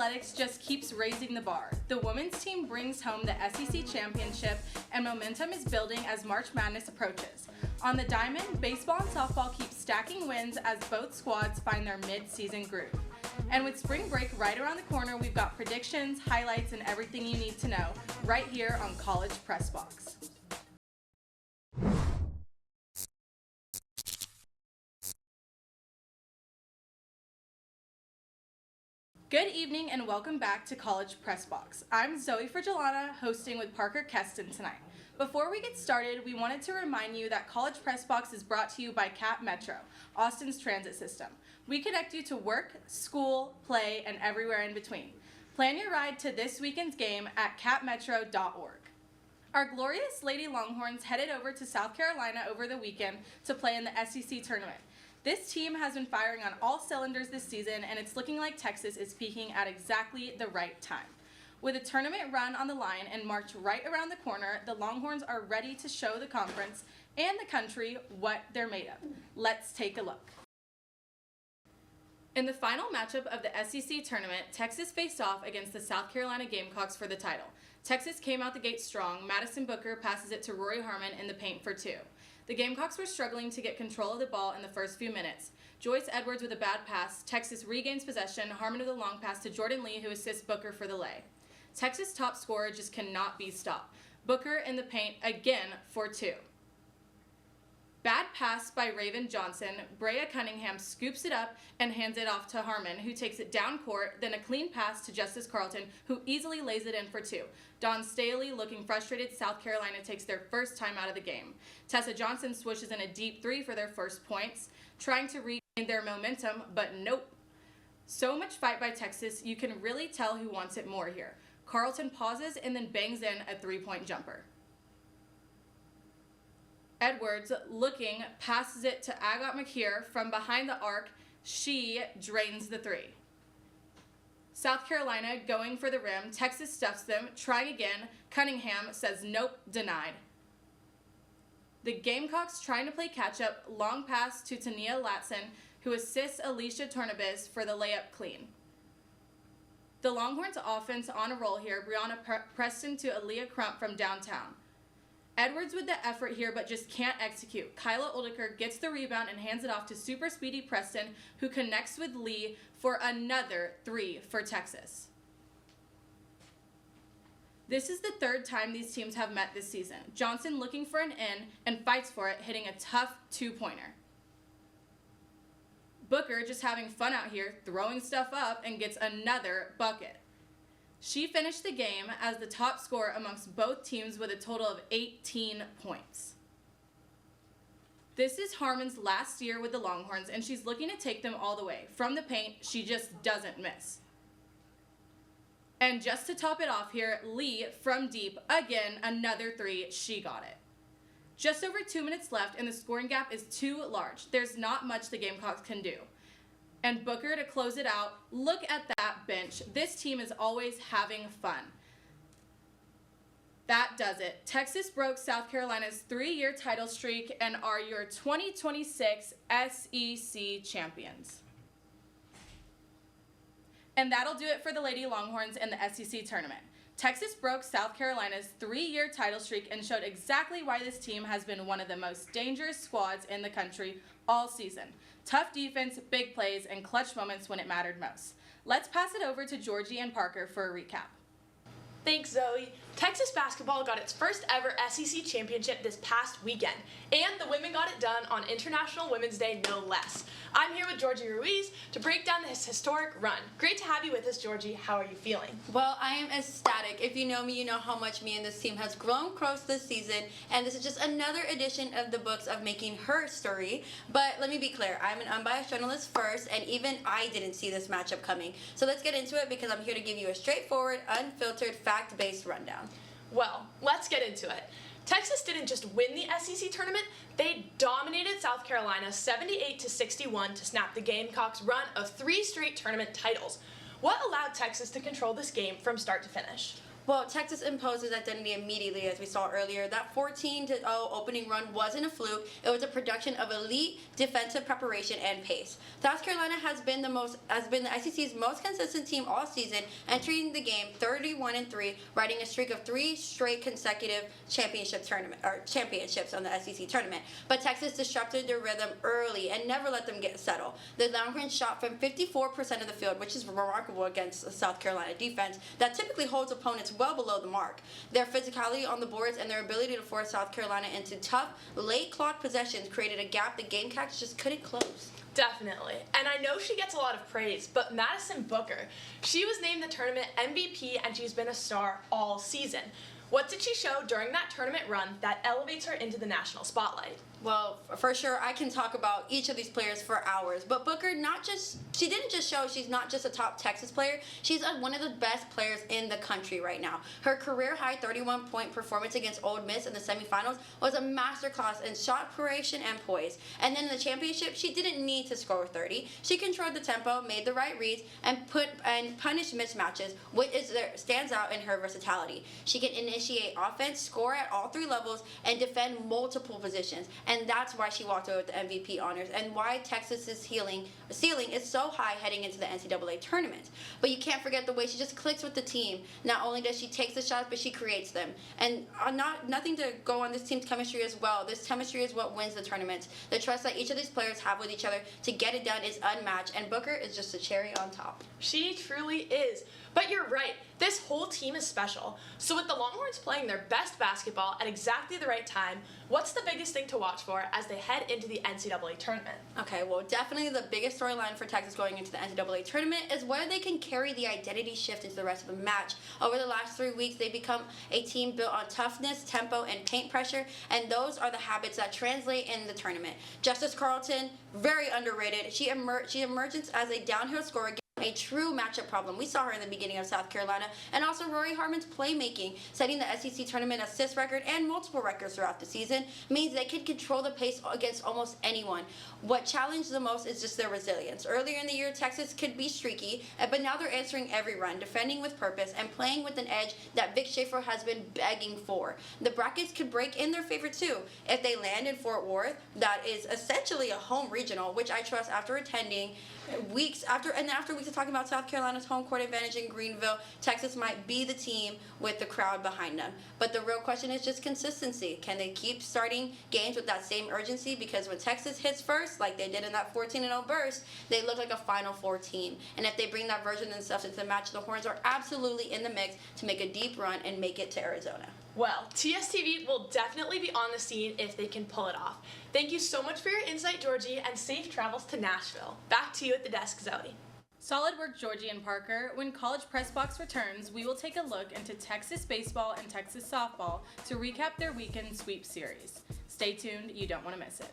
athletics just keeps raising the bar. The women's team brings home the SEC championship, and momentum is building as March Madness approaches. On the diamond, baseball and softball keep stacking wins as both squads find their mid-season groove. And with spring break right around the corner, we've got predictions, highlights, and everything you need to know right here on College Press Box. Good evening and welcome back to College Press Box. I'm Zoe Frigillana, hosting with Parker Keston tonight. Before we get started, we wanted to remind you that College Press Box is brought to you by Cap Metro, Austin's transit system. We connect you to work, school, play, and everywhere in between. Plan your ride to this weekend's game at capmetro.org. Our glorious Lady Longhorns headed over to South Carolina over the weekend to play in the SEC tournament. This team has been firing on all cylinders this season, and it's looking like Texas is peaking at exactly the right time. With a tournament run on the line and March right around the corner, the Longhorns are ready to show the conference and the country what they're made of. Let's take a look. In the final matchup of the SEC tournament, Texas faced off against the South Carolina Gamecocks for the title. Texas came out the gate strong. Madison Booker passes it to Rory Harmon in the paint for two. The Gamecocks were struggling to get control of the ball in the first few minutes. Joyce Edwards with a bad pass. Texas regains possession. Harmon with a long pass to Jordan Lee, who assists Booker for the lay. Texas' top scorer just cannot be stopped. Booker in the paint again for two. Bad pass by Raven Johnson. Brea Cunningham scoops it up and hands it off to Harmon, who takes it down court, then a clean pass to Justice Carlton, who easily lays it in for two. Dawn Staley, looking frustrated, South Carolina takes their first time out of the game. Tessa Johnson swishes in a deep three for their first points, trying to regain their momentum, but nope. So much fight by Texas, you can really tell who wants it more here. Carlton pauses and then bangs in a three-point jumper. Edwards, looking, passes it to Agat McKeer from behind the arc. She drains the three. South Carolina going for the rim. Texas stuffs them. Trying again. Cunningham says nope, denied. The Gamecocks trying to play catch-up. Long pass to Tania Latson, who assists Alicia Tornabez for the layup clean. The Longhorns offense on a roll here. Brianna Preston to Aaliyah Crump from downtown. Edwards with the effort here, but just can't execute. Kyla Oldiker gets the rebound and hands it off to super speedy Preston, who connects with Lee for another three for Texas. This is the third time these teams have met this season. Johnson looking for an in and fights for it, hitting a tough two-pointer. Booker just having fun out here, throwing stuff up, and gets another bucket. She finished the game as the top scorer amongst both teams with a total of 18 points. This is Harmon's last year with the Longhorns, and she's looking to take them all the way. From the paint, she just doesn't miss. And just to top it off here, Lee from deep, again, another three, she got it. Just over 2 minutes left, and the scoring gap is too large. There's not much the Gamecocks can do. And Booker to close it out. Look at that bench. This team is always having fun. That does it. Texas broke South Carolina's 3-year title streak and are your 2026 SEC champions. And that'll do it for the Lady Longhorns in the SEC tournament. Texas broke South Carolina's 3-year title streak and showed exactly why this team has been one of the most dangerous squads in the country all season. Tough defense, big plays, and clutch moments when it mattered most. Let's pass it over to Giorgy and Parker for a recap. Thanks, Zoe. Texas basketball got its first ever SEC championship this past weekend, and the women got it done on International Women's Day, no less. I'm here with Giorgy Ruiz to break down this historic run. Great to have you with us, Giorgy. How are you feeling? Well, I am ecstatic. If you know me, you know how much me and this team has grown close this season, and this is just another edition of the books of making her story. But let me be clear, I'm an unbiased journalist first, and even I didn't see this matchup coming. So let's get into it because I'm here to give you a straightforward, unfiltered, fact-based rundown. Well, let's get into it. Texas didn't just win the SEC tournament, they dominated South Carolina 78-61 to snap the Gamecocks' run of 3 straight tournament titles. What allowed Texas to control this game from start to finish? Well, Texas imposed its identity immediately, as we saw earlier. That 14-0 opening run wasn't a fluke. It was a production of elite defensive preparation and pace. South Carolina has been the SEC's most consistent team all season, entering the game 31-3, riding a streak of 3 straight consecutive championships on the SEC tournament. But Texas disrupted their rhythm early and never let them get settled. The Longhorns shot from 54% of the field, which is remarkable against the South Carolina defense that typically holds opponents well below the mark. Their physicality on the boards and their ability to force South Carolina into tough, late clock possessions created a gap the Gamecocks just couldn't close. Definitely. And I know she gets a lot of praise, but Madison Booker, she was named the tournament MVP and she's been a star all season. What did she show during that tournament run that elevates her into the national spotlight? Well, for sure, I can talk about each of these players for hours. But Booker, she didn't just show she's not just a top Texas player. She's one of the best players in the country right now. Her career-high 31-point performance against Ole Miss in the semifinals was a masterclass in shot creation and poise. And then in the championship, she didn't need to score 30. She controlled the tempo, made the right reads, and punished mismatches, which stands out in her versatility. She can initiate offense, score at all 3 levels, and defend multiple positions. And that's why she walked away with the MVP honors and why Texas's ceiling is so high heading into the NCAA tournament. But you can't forget the way she just clicks with the team. Not only does she take the shots, but she creates them. And nothing to go on this team's chemistry as well. This chemistry is what wins the tournament. The trust that each of these players have with each other to get it done is unmatched, and Booker is just a cherry on top. She truly is. But you're right, this whole team is special. So with the Longhorns playing their best basketball at exactly the right time, what's the biggest thing to watch for as they head into the NCAA tournament? Okay, well, definitely the biggest storyline for Texas going into the NCAA tournament is whether they can carry the identity shift into the rest of the match. Over the last 3 weeks, they've become a team built on toughness, tempo, and paint pressure, and those are the habits that translate in the tournament. Justice Carlton, very underrated. She emerges as a downhill scorer, a true matchup problem. We saw her in the beginning of South Carolina, and also Rory Harmon's playmaking, setting the SEC tournament assist record and multiple records throughout the season, means they can control the pace against almost anyone. What challenged the most is just their resilience. Earlier in the year, Texas could be streaky, but now they're answering every run, defending with purpose, and playing with an edge that Vic Schaefer has been begging for. The brackets could break in their favor too. If they land in Fort Worth, that is essentially a home regional, which I trust after attending after weeks of talking about South Carolina's home court advantage in Greenville, Texas might be the team with the crowd behind them. But the real question is just consistency. Can they keep starting games with that same urgency? Because when Texas hits first, like they did in that 14-0 burst, they look like a Final Four team. And if they bring that version of themselves into the match, the Horns are absolutely in the mix to make a deep run and make it to Arizona. Well, TSTV will definitely be on the scene if they can pull it off. Thank you so much for your insight, Giorgy, and safe travels to Nashville. Back to you at the desk, Zoe. Solid work, Giorgy and Parker. When College Press Box returns, we will take a look into Texas baseball and Texas softball to recap their weekend sweep series. Stay tuned, you don't want to miss it.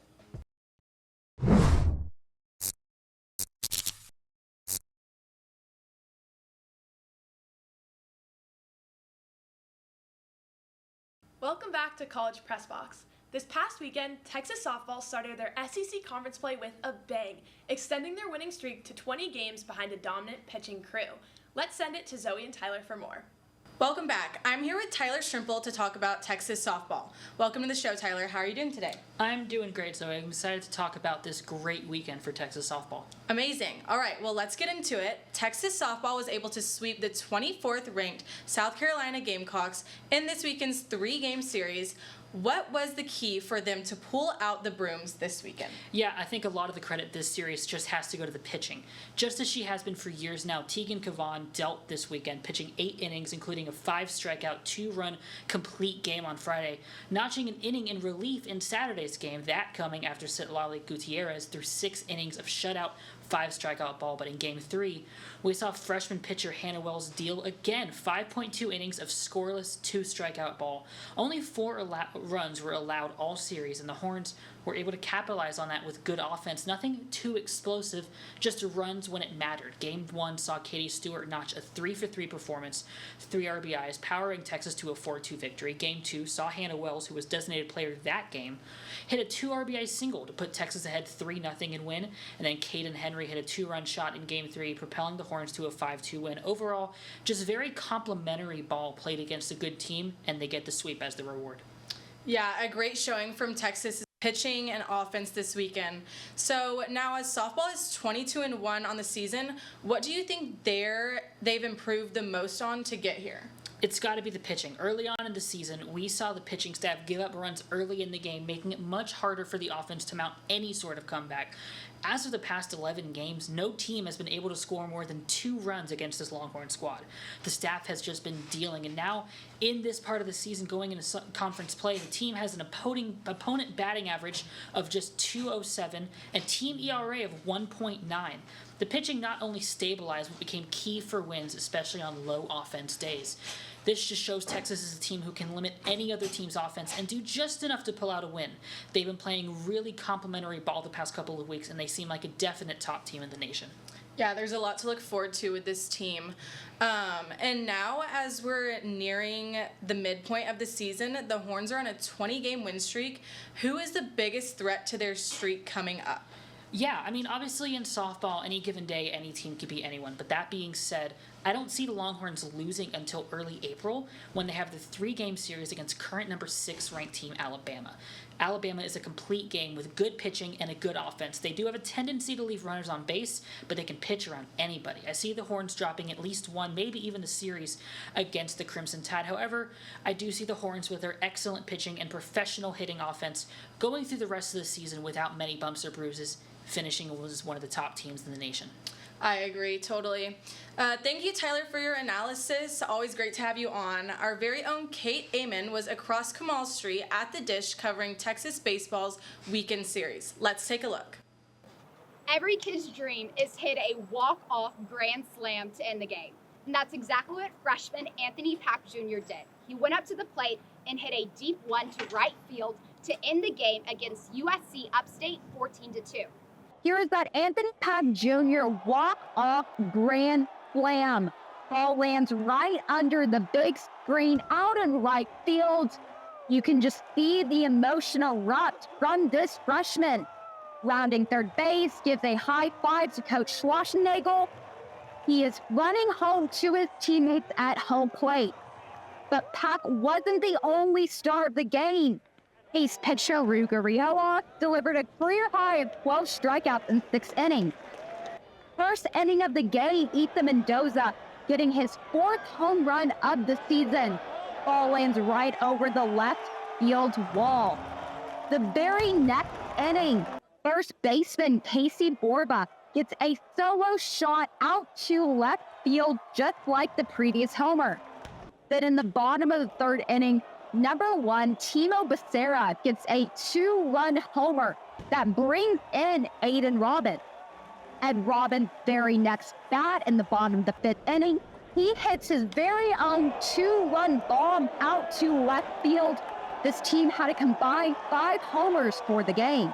Welcome back to College Press Box. This past weekend, Texas softball started their SEC conference play with a bang, extending their winning streak to 20 games behind a dominant pitching crew. Let's send it to Zoe and Tyler for more. Welcome back. I'm here with Tyler Strempel to talk about Texas softball. Welcome to the show, Tyler. How are you doing today? I'm doing great, Zoe. I'm excited to talk about this great weekend for Texas softball. Amazing. All right, well, let's get into it. Texas softball was able to sweep the 24th ranked South Carolina Gamecocks in this weekend's 3-game series. What was the key for them to pull out the brooms this weekend? Yeah, I think a lot of the credit this series just has to go to the pitching. Just as she has been for years now, Tegan Cavan dealt this weekend, pitching 8 innings, including a 5-strikeout, 2-run complete game on Friday, notching an inning in relief in Saturday's game, that coming after Citlali Gutierrez threw 6 innings of shutout, 5-strikeout ball. But in Game 3, we saw freshman pitcher Hannah Wells deal again 5.2 innings of scoreless 2-strikeout ball. Only 4 runs were allowed all series, and the Horns were able to capitalize on that with good offense. Nothing too explosive, just runs when it mattered. Game 1 saw Katie Stewart notch a 3-for-3 performance, 3 RBIs, powering Texas to a 4-2 victory. Game 2 saw Hannah Wells, who was designated player that game, hit a 2 RBI single to put Texas ahead 3-0 and win. And then Caden Henry hit a 2-run shot in Game 3, propelling the Horns to a 5-2 win. Overall, just very complimentary ball played against a good team, and they get the sweep as the reward. Yeah, a great showing from Texas pitching and offense this weekend. So now, as softball is 22-1 on the season, what do you think they've improved the most on to get here? It's got to be the pitching. Early on in the season, we saw the pitching staff give up runs early in the game, making it much harder for the offense to mount any sort of comeback. As of the past 11 games, no team has been able to score more than 2 runs against this Longhorn squad. The staff has just been dealing, and now in this part of the season going into conference play, the team has an opponent batting average of just .207 and team ERA of 1.9. The pitching not only stabilized, but became key for wins, especially on low offense days. This just shows Texas is a team who can limit any other team's offense and do just enough to pull out a win. They've been playing really complimentary ball the past couple of weeks, and they seem like a definite top team in the nation. Yeah, there's a lot to look forward to with this team. And now, as we're nearing the midpoint of the season, the Horns are on a 20-game win streak. Who is the biggest threat to their streak coming up? Yeah, I mean, obviously in softball, any given day, any team could beat anyone. But that being said, I don't see the Longhorns losing until early April when they have the 3-game series against current number 6 ranked team Alabama. Alabama is a complete game with good pitching and a good offense. They do have a tendency to leave runners on base, but they can pitch around anybody. I see the Horns dropping at least one, maybe even a series against the Crimson Tide. However, I do see the Horns with their excellent pitching and professional hitting offense going through the rest of the season without many bumps or bruises, finishing as one of the top teams in the nation. I agree, totally. Thank you, Tyler, for your analysis. Always great to have you on. Our very own Kate Amon was across Kamal Street at the Dish covering Texas baseball's weekend series. Let's take a look. Every kid's dream is to hit a walk-off grand slam to end the game. And that's exactly what freshman Anthony Pack Jr. did. He went up to the plate and hit a deep one to right field to end the game against USC Upstate 14-2. Here is that Anthony Pack Jr. walk-off grand slam. Ball lands right under the big screen out in right field. You can just see the emotion erupt from this freshman. Rounding third base, gives a high five to Coach Schwarzenegger. He is running home to his teammates at home plate. But Pack wasn't the only star of the game. Ace pitcher Ruiz delivered a career high of 12 strikeouts in 6 innings. First inning of the game, Ethan Mendoza getting his 4th home run of the season. Ball lands right over the left field wall. The very next inning, first baseman Casey Borba gets a solo shot out to left field just like the previous homer. Then in the bottom of the 3rd inning, number 1, Timo Becerra gets a 2-run homer that brings in Aiden Robbins. And Robbins' very next bat in the bottom of the 5th inning, he hits his very own 2-run bomb out to left field. This team had a combined 5 homers for the game.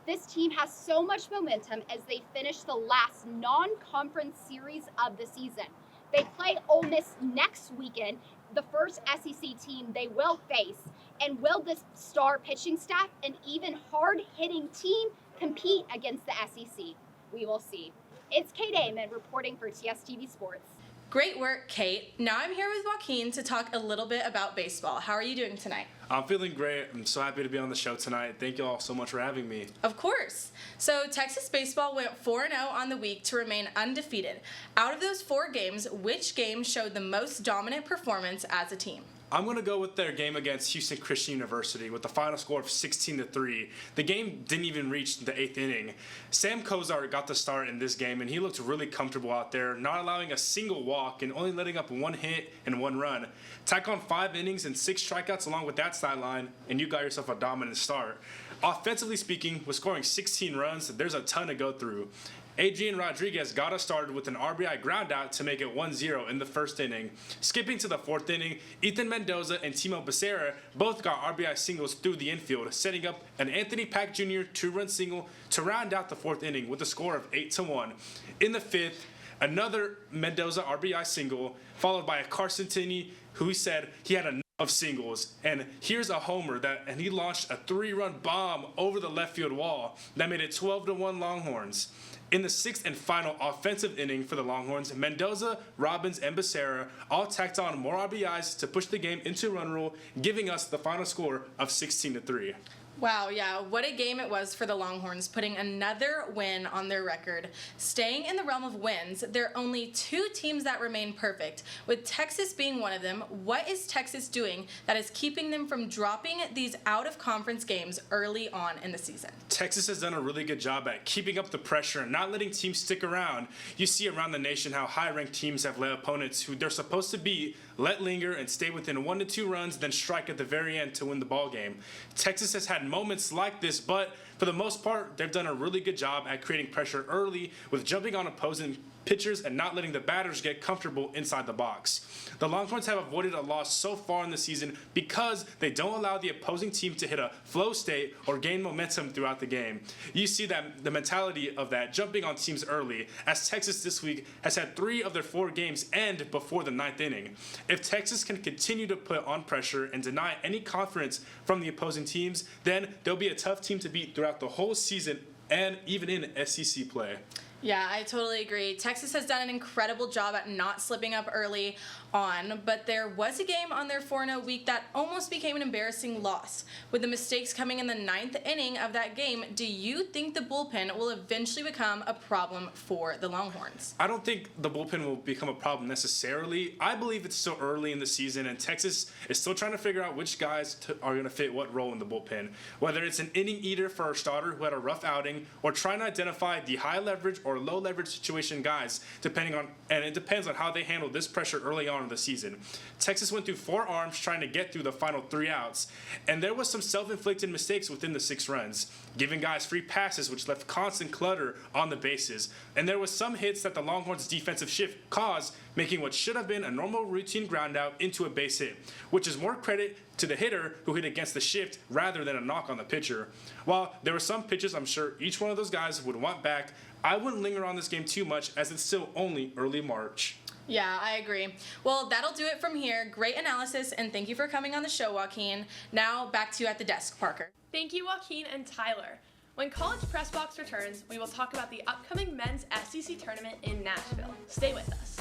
This team has so much momentum as they finish the last non-conference series of the season. They play Ole Miss next weekend, the first SEC team they will face. And will this star pitching staff and even hard-hitting team compete against the SEC? We will see. It's Kate Amon reporting for TSTV Sports. Great work, Kate. Now I'm here with Joaquin to talk a little bit about baseball. How are you doing tonight? I'm feeling great. I'm so happy to be on the show tonight. Thank you all so much for having me. Of course. So Texas baseball went 4-0 on the week to remain undefeated. Out of those 4 games, which game showed the most dominant performance as a team? I'm going to go with their game against Houston Christian University with the final score of 16-3. The game didn't even reach the 8th inning. Sam Kozart got the start in this game, and he looked really comfortable out there, not allowing a single walk and only letting up 1 hit and 1 run. Tack on 5 innings and 6 strikeouts along with that sideline, and you got yourself a dominant start. Offensively speaking, with scoring 16 runs, there's a ton to go through. Adrian Rodriguez got us started with an RBI groundout to make it 1-0 in the first inning. Skipping to the fourth inning, Ethan Mendoza and Timo Becerra both got RBI singles through the infield, setting up an Anthony Pack Jr. two-run single to round out the fourth inning with a score of 8-1. In the fifth, another Mendoza RBI single, followed by a Carson Tinney, who said he had enough of singles. And here's a homer and he launched a 3-run bomb over the left field wall that made it 12-1 Longhorns. In the sixth and final offensive inning for the Longhorns, Mendoza, Robbins, and Becerra all tacked on more RBIs to push the game into run rule, giving us the final score of 16-3. Wow, yeah, what a game it was for the Longhorns, putting another win on their record. Staying in the realm of wins, there are only 2 teams that remain perfect, with Texas being one of them. What is Texas doing that is keeping them from dropping these out-of-conference games early on in the season? Texas has done a really good job at keeping up the pressure and not letting teams stick around. You see around the nation how high-ranked teams have let opponents who they're supposed to beat let linger and stay within 1 to 2 runs, then strike at the very end to win the ball game. Texas has had moments like this, but for the most part, they've done a really good job at creating pressure early with jumping on opposing pitchers and not letting the batters get comfortable inside the box. The Longhorns have avoided a loss so far in the season because they don't allow the opposing team to hit a flow state or gain momentum throughout the game. You see that the mentality of that jumping on teams early, as Texas this week has had 3 of their 4 games end before the 9th inning. If Texas can continue to put on pressure and deny any confidence from the opposing teams, then they'll be a tough team to beat throughout the whole season and even in SEC play. Yeah, I totally agree. Texas has done an incredible job at not slipping up early on, but there was a game on their 4-0 week that almost became an embarrassing loss. With the mistakes coming in the 9th inning of that game, do you think the bullpen will eventually become a problem for the Longhorns? I don't think the bullpen will become a problem necessarily. I believe it's still early in the season, and Texas is still trying to figure out which guys are going to fit what role in the bullpen. Whether it's an inning eater for a starter who had a rough outing, or trying to identify the high leverage or low leverage situation guys, and it depends on how they handle this pressure early on in the season. Texas went through 4 arms trying to get through the final 3 outs, and there was some self-inflicted mistakes within the 6 runs, giving guys free passes which left constant clutter on the bases, and there was some hits that the Longhorns' defensive shift caused, making what should have been a normal routine groundout into a base hit, which is more credit to the hitter who hit against the shift rather than a knock on the pitcher. While there were some pitches I'm sure each one of those guys would want back, I wouldn't linger on this game too much as it's still only early March. Yeah, I agree. Well, that'll do it from here. Great analysis, and thank you for coming on the show, Joaquin. Now, back to you at the desk, Parker. Thank you, Joaquin and Tyler. When College Press Box returns, we will talk about the upcoming men's SEC tournament in Nashville. Stay with us.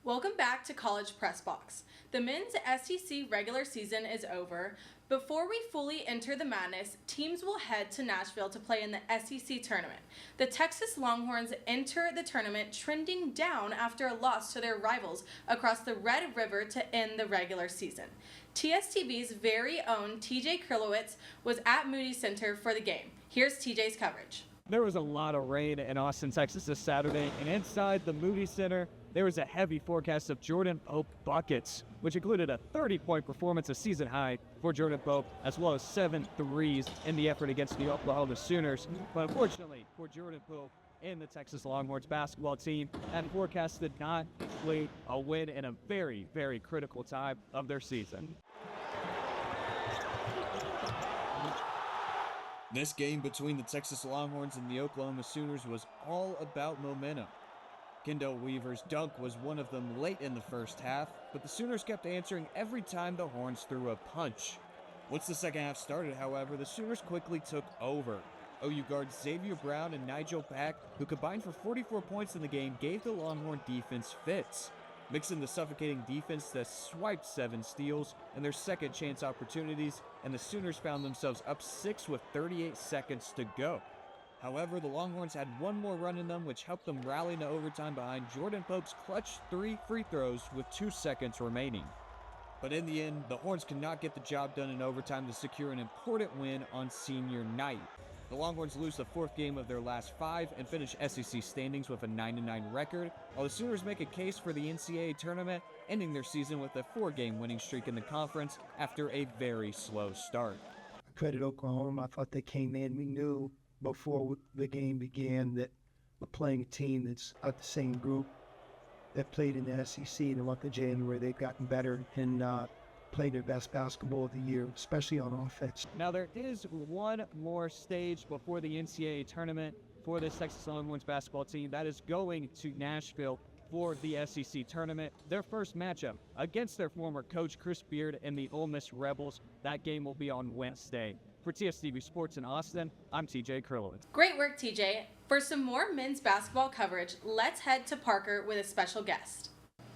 Welcome back to College Press Box. The men's SEC regular season is over. Before we fully enter the madness, teams will head to Nashville to play in the SEC tournament. The Texas Longhorns enter the tournament trending down after a loss to their rivals across the Red River to end the regular season. TSTV's very own TJ Krilowitz was at Moody Center for the game. Here's TJ's coverage. There was a lot of rain in Austin, Texas this Saturday, and inside the Moody Center, there was a heavy forecast of Jordan Pope buckets, which included a 30-point performance, a season high for Jordan Pope, as well as 7 threes in the effort against the Oklahoma Sooners. But unfortunately for Jordan Pope and the Texas Longhorns basketball team, that forecast did not include a win in a very, very critical time of their season. This game between the Texas Longhorns and the Oklahoma Sooners was all about momentum. Kendall Weaver's dunk was one of them late in the first half, but the Sooners kept answering every time the Horns threw a punch. Once the second half started, however, the Sooners quickly took over. OU guards Xavier Brown and Nigel Pack, who combined for 44 points in the game, gave the Longhorn defense fits. Mixing the suffocating defense that swiped 7 steals and their second chance opportunities, and the Sooners found themselves up 6 with 38 seconds to go. However, the Longhorns had one more run in them, which helped them rally into overtime behind Jordan Pope's clutch 3 free throws with 2 seconds remaining. But in the end, the Horns could not get the job done in overtime to secure an important win on senior night. The Longhorns lose the 4th game of their last 5 and finish SEC standings with a 9-9 record, while the Sooners make a case for the NCAA tournament, ending their season with a 4-game winning streak in the conference after a very slow start. Credit Oklahoma. I thought they came in. We knew before the game began that we're playing a team that's not the same group that played in the SEC in the month of January. They've gotten better and played their best basketball of the year, especially on offense. Now, there is one more stage before the NCAA tournament for this Texas Longhorns basketball team. That is going to Nashville for the SEC tournament. Their first matchup against their former coach, Chris Beard, and the Ole Miss Rebels. That game will be on Wednesday. For TSTV Sports in Austin, I'm TJ Krilowitz. Great work, TJ. For some more men's basketball coverage, let's head to Parker with a special guest.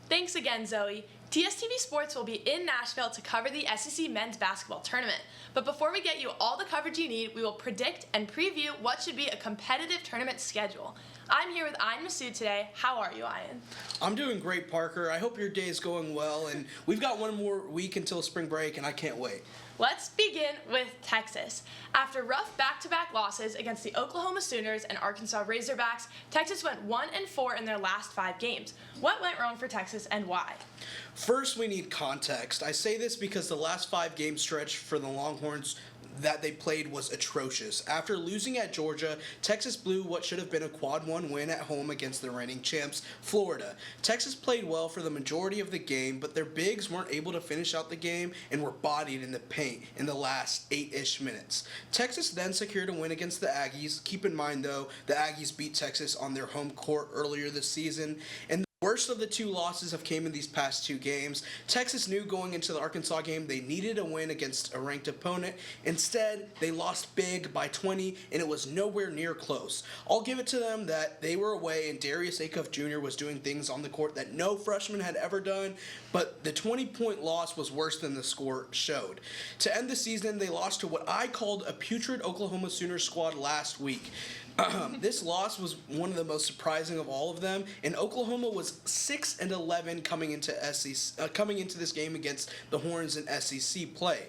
Thanks again, Zoe. TSTV Sports will be in Nashville to cover the SEC men's basketball tournament. But before we get you all the coverage you need, we will predict and preview what should be a competitive tournament schedule. I'm here with Ayan Masud today. How are you, Ayan? I'm doing great, Parker. I hope your day is going well, and we've got one more week until spring break, and I can't wait. Let's begin with Texas. After rough back-to-back losses against the Oklahoma Sooners and Arkansas Razorbacks, Texas went 1-4 in their last 5 games. What went wrong for Texas and why? First, we need context. I say this because the last 5-game stretch for the Longhorns that they played was atrocious. After losing at Georgia, Texas blew what should have been a quad 1 win at home against the reigning champs, Florida. Texas played well for the majority of the game, but their bigs weren't able to finish out the game and were bodied in the paint in the last 8-ish minutes. Texas then secured a win against the Aggies. Keep in mind, though, the Aggies beat Texas on their home court earlier this season, and worst of the 2 losses have came in these past 2 games. Texas knew going into the Arkansas game they needed a win against a ranked opponent. Instead, they lost big by 20, and it was nowhere near close. I'll give it to them that they were away, and Darius Acuff Jr. was doing things on the court that no freshman had ever done, but the 20-point loss was worse than the score showed. To end the season, they lost to what I called a putrid Oklahoma Sooners squad last week. This loss was one of the most surprising of all of them, and Oklahoma was 6-11 coming into this game against the Horns in SEC play.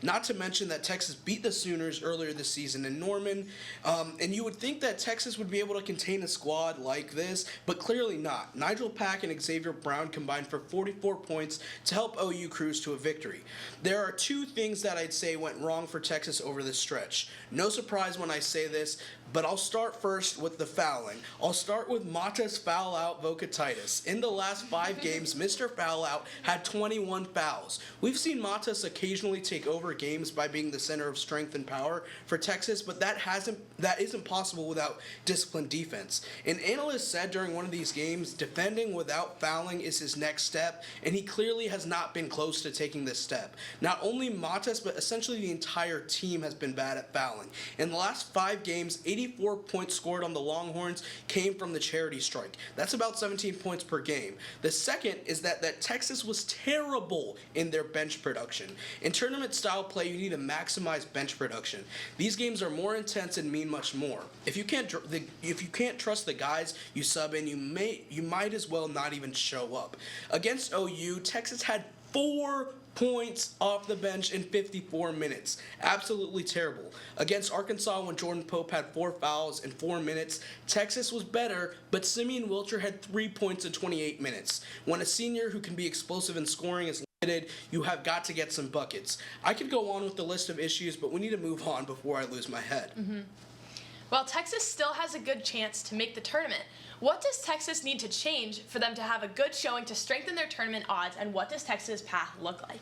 Not to mention that Texas beat the Sooners earlier this season in Norman, and you would think that Texas would be able to contain a squad like this, but clearly not. Nigel Pack and Xavier Brown combined for 44 points to help OU cruise to a victory. There are 2 things that I'd say went wrong for Texas over this stretch. No surprise when I say this, but I'll start first with the fouling. I'll start with Mata's foul-out vocatitis. In the last 5 games, Mr. Foul-Out had 21 fouls. We've seen Matas occasionally take over games by being the center of strength and power for Texas, but that isn't possible without disciplined defense. An analyst said during one of these games, defending without fouling is his next step, and he clearly has not been close to taking this step. Not only Matas, but essentially the entire team has been bad at fouling. In the last 5 games, 84 points scored on the Longhorns came from the charity strike. That's about 17 points per game. The second is that Texas was terrible in their bench production. In tournament style play, you need to maximize bench production. These games are more intense and mean much more. If you can't trust the guys you sub in, you might as well not even show up. Against OU, Texas had 4 points off the bench in 54 minutes. Absolutely terrible. Against Arkansas, when Jordan Pope had 4 fouls in 4 minutes, Texas was better, but Simeon Wilcher had 3 points in 28 minutes. When a senior who can be explosive in scoring is limited, you have got to get some buckets. I could go on with the list of issues, but we need to move on before I lose my head. While Texas still has a good chance to make the tournament, what does Texas need to change for them to have a good showing to strengthen their tournament odds, and what does Texas' path look like?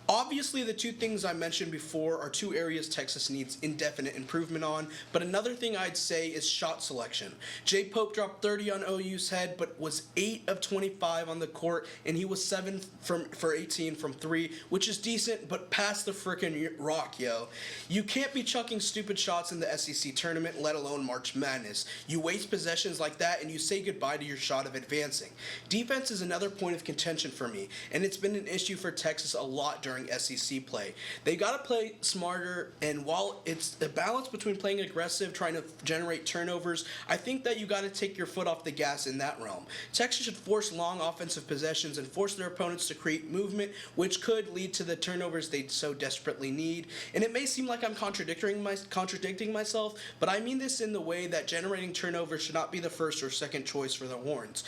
Obviously, the 2 things I mentioned before are 2 areas Texas needs indefinite improvement on, but another thing I'd say is shot selection. Jay Pope dropped 30 on OU's head, but was 8 of 25 on the court, and he was 7 for 18 from 3, which is decent, but past the frickin' rock, yo. You can't be chucking stupid shots in the SEC tournament, let alone March Madness. You waste possessions like that, and you say goodbye to your shot of advancing. Defense is another point of contention for me, and it's been an issue for Texas a lot during during SEC play. They got to play smarter, and while it's a balance between playing aggressive, trying to generate turnovers, I think that you got to take your foot off the gas in that realm. Texas should force long offensive possessions and force their opponents to create movement, which could lead to the turnovers they so desperately need. And it may seem like I'm contradicting myself, but I mean this in the way that generating turnovers should not be the first or second choice for the Horns.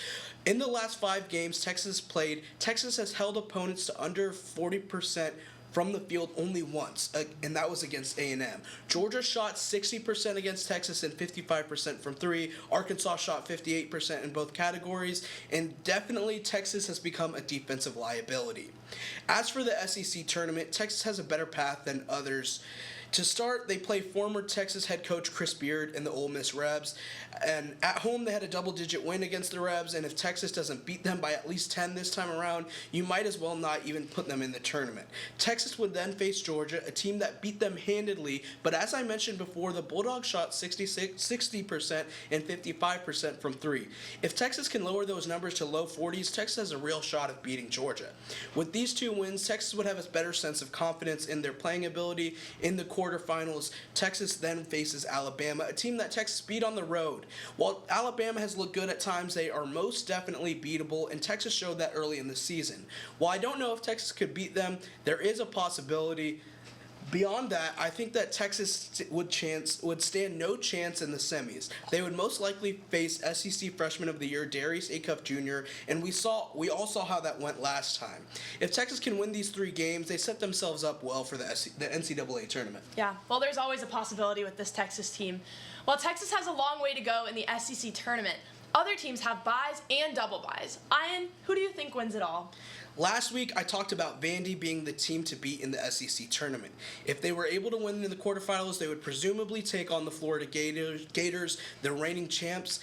In the last 5 games Texas played, Texas has held opponents to under 40% from the field only once, and that was against A&M. Georgia shot 60% against Texas and 55% from 3. Arkansas shot 58% in both categories, and definitely Texas has become a defensive liability. As for the SEC tournament, Texas has a better path than others. To start, they play former Texas head coach Chris Beard and the Ole Miss Rebs, and at home they had a double-digit win against the Rebs, and if Texas doesn't beat them by at least 10 this time around, you might as well not even put them in the tournament. Texas would then face Georgia, a team that beat them handedly, but as I mentioned before, the Bulldogs shot 60% and 55% from 3. If Texas can lower those numbers to low 40s, Texas has a real shot of beating Georgia. With these 2 wins, Texas would have a better sense of confidence in their playing ability. In the quarterfinals, Texas then faces Alabama, a team that Texas beat on the road. While Alabama has looked good at times, they are most definitely beatable, and Texas showed that early in the season. While I don't know if Texas could beat them, there is a possibility. Beyond that, I think that Texas would stand no chance in the semis. They would most likely face SEC Freshman of the Year Darius Acuff Jr., and we all saw how that went last time. If Texas can win these 3 games, they set themselves up well for the NCAA tournament. Yeah, well, there's always a possibility with this Texas team. While Texas has a long way to go in the SEC tournament, other teams have byes and double byes. Ayan, who do you think wins it all? Last week, I talked about Vandy being the team to beat in the SEC tournament. If they were able to win in the quarterfinals, they would presumably take on the Florida Gators, the reigning champs.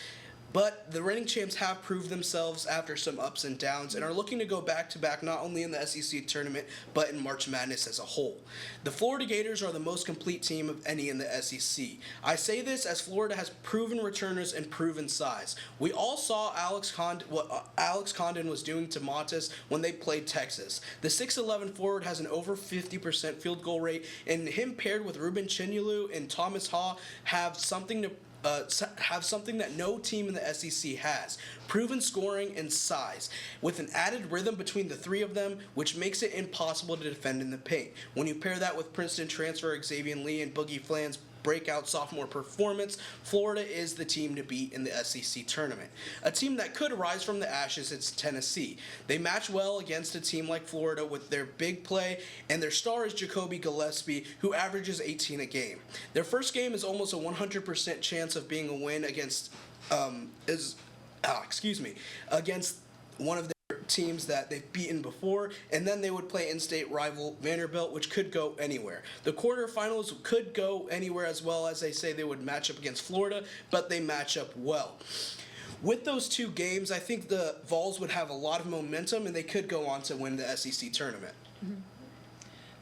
But the reigning champs have proved themselves after some ups and downs and are looking to go back-to-back not only in the SEC tournament, but in March Madness as a whole. The Florida Gators are the most complete team of any in the SEC. I say this as Florida has proven returners and proven size. We all saw what Alex Condon was doing to Montes when they played Texas. The 6'11 forward has an over 50% field goal rate, and him paired with Ruben Chinyelu and Thomas Haw have something that no team in the SEC has. Proven scoring and size, with an added rhythm between the 3 of them, which makes it impossible to defend in the paint. When you pair that with Princeton transfer Xavier Lee and Boogie Flan's breakout sophomore performance, Florida is the team to beat in the SEC tournament. A team that could rise from the ashes is Tennessee. They match well against a team like Florida with their big play, and their star is Jacoby Gillespie, who averages 18 a game. Their first game is almost a 100% chance of being a win against against one of their teams that they've beaten before, and then they would play in-state rival Vanderbilt, which could go anywhere. The quarterfinals could go anywhere as well, as they say they would match up against Florida, but they match up well. With those 2 games, I think the Vols would have a lot of momentum, and they could go on to win the SEC tournament. Mm-hmm.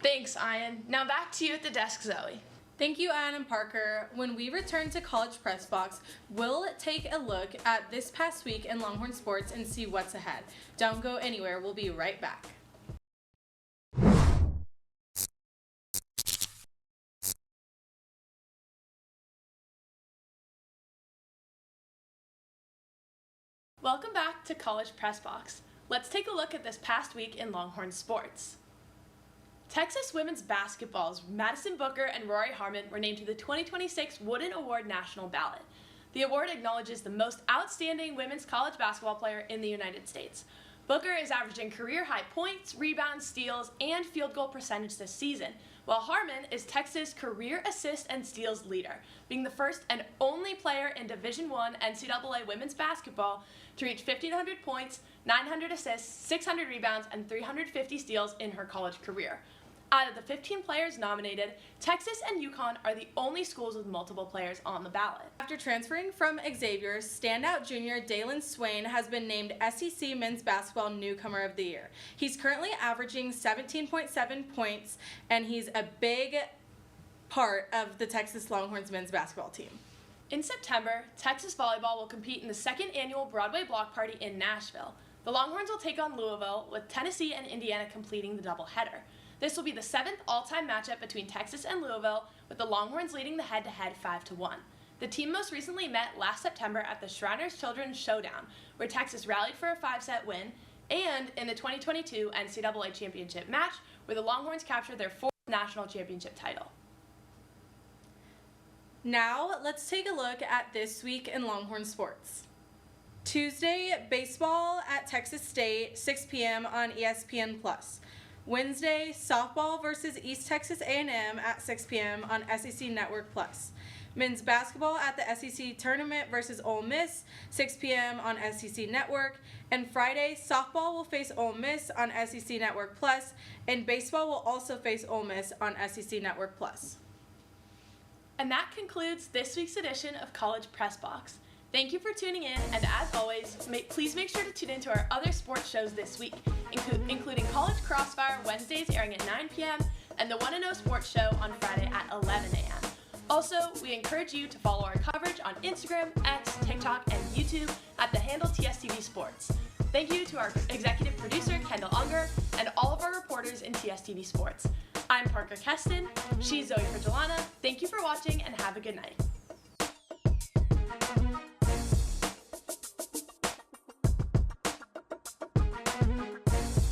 Thanks, Ayan. Now back to you at the desk, Zoe. Thank you, Ayan and Parker. When we return to College Press Box, we'll take a look at this past week in Longhorn sports and see what's ahead. Don't go anywhere. We'll be right back. Welcome back to College Press Box. Let's take a look at this past week in Longhorn sports. Texas women's basketball's Madison Booker and Rory Harmon were named to the 2026 Wooden Award national ballot. The award acknowledges the most outstanding women's college basketball player in the United States. Booker is averaging career-high points, rebounds, steals, and field goal percentage this season, while Harmon is Texas' career assist and steals leader, being the first and only player in Division I NCAA women's basketball to reach 1,500 points, 900 assists, 600 rebounds, and 350 steals in her college career. Out of the 15 players nominated, Texas and UConn are the only schools with multiple players on the ballot. After transferring from Xavier, standout junior Dalen Swain has been named SEC Men's Basketball Newcomer of the Year. He's currently averaging 17.7 points, and he's a big part of the Texas Longhorns men's basketball team. In September, Texas volleyball will compete in the 2nd annual Broadway Block Party in Nashville. The Longhorns will take on Louisville, with Tennessee and Indiana completing the doubleheader. This will be the 7th all-time matchup between Texas and Louisville, with the Longhorns leading the head-to-head 5-1. The team most recently met last September at the Shriners Children's Showdown, where Texas rallied for a 5-set win, and in the 2022 NCAA Championship match, where the Longhorns captured their 4th national championship title. Now, let's take a look at this week in Longhorn sports. Tuesday, baseball at Texas State, 6 p.m. on ESPN+. Wednesday, softball versus East Texas A&M at 6 p.m. on SEC Network+. Men's basketball at the SEC Tournament versus Ole Miss, 6 p.m. on SEC Network. And Friday, softball will face Ole Miss on SEC Network+, and baseball will also face Ole Miss on SEC Network+. And that concludes this week's edition of College Press Box. Thank you for tuning in, and as always, please make sure to tune into our other sports shows this week, including College Crossfire Wednesdays airing at 9 p.m. and the 1-0 Sports Show on Friday at 11 a.m. Also, we encourage you to follow our coverage on Instagram, X, TikTok, and YouTube at the handle TSTV Sports. Thank you to our executive producer, Kendall Unger, and all of our reporters in TSTV Sports. I'm Parker Keston. She's Zoe Frigillana. Thank you for watching, and have a good night.